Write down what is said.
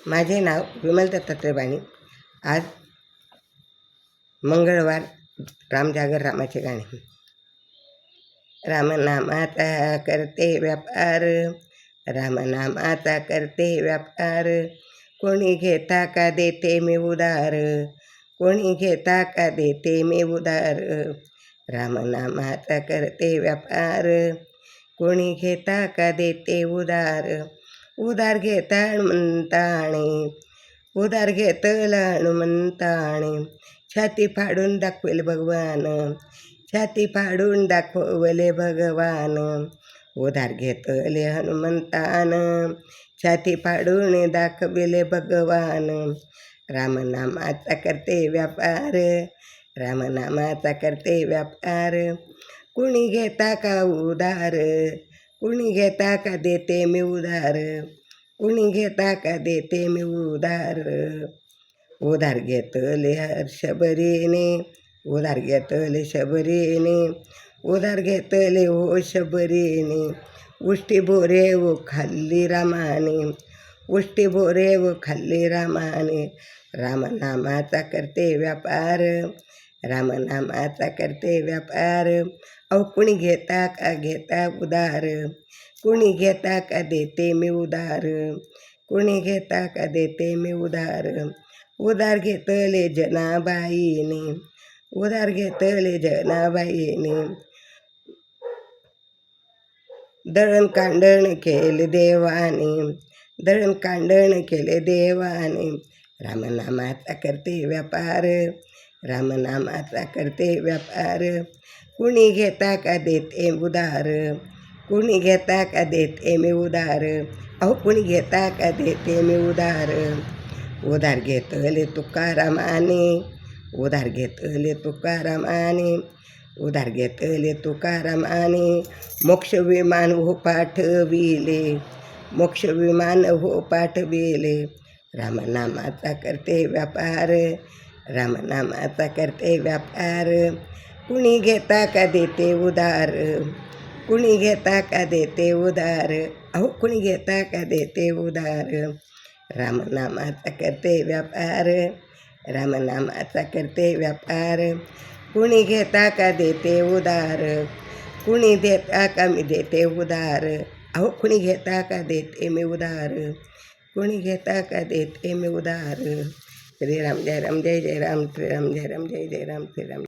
माझे नाव विमल दत्तात्रय बाणी. आज मंगळवार, रामजागर रामाचे गाणे. रामनामाचा करते व्यापार, रामनामाचा करते व्यापार. कोणी घेता का देते मी उदार, कोणी घेता का देते मी उदार. रामनामाचा करते व्यापार, कोणी घेता का देते उदार. उदार घेता हनुमंताणे, उदार घेतला हनुमंताणे. छाती फाडून दाखवेल भगवान, छाती फाडून दाखवले भगवान. उधार घेतले हनुमंतान, छाती फाडून दाखविले भगवान. रामनामाचा करते व्यापार, रामनामाचा करते व्यापार. कुणी घेता का उधार, कुणी घेता का देते मी उधार, कुणी घेता का देते मी उधार. उधार घेतले शबरीने, उधार घेतले शबरीने, उधार घेतले हो शबरीने. उष्टी भोरे व खाल्ली रामाने, उष्टी भोरे व खाल्ली रामाने. रामनामाचा करते व्यापार, रामनामाचा करते व्यापार. अहो कुणी घेता का घेता उधार, कुणी घेता का देते मी उधार, कुणी घेता का देते मी उधार. उधार घेतले जनाबाईने, उधार घेतले जनाबाईने. दळण कांडण केले देवाने, दळण कांडण केले देवाने. रामनामाचा करते व्यापार, रामनामाचा करते व्यापार. कुणी घेता का देते उधार, कुणी घेता का देते मी उधार. अहो कुणी घेता का देते मी उधार. उधार घेतले तुकारामाने, उधार घेतले तुकारामाने, उधार घेतले तुकारामाने. मोक्ष विमान हो पाठविले, मोक्ष विमान हो पाठविले. रामनामाचा करते व्यापार, रामनामाचा करते व्यापार. कुणी घेता का देते उधार, कुणी घेता का देते उधार. अहो कुणी घेता का देते उधार. रामनामाचा करते व्यापार, रामनामाचा करते व्यापार. कुणी घेता का देते उधार, कुणी देता का मी देते उधार. अहो कुणी घेता का देते मी उधार, कुणी घेता का देते मी उधार. श्रीराम जय राम जय जय राम, श्रीराम जय राम जय जय राम, श्रीराम.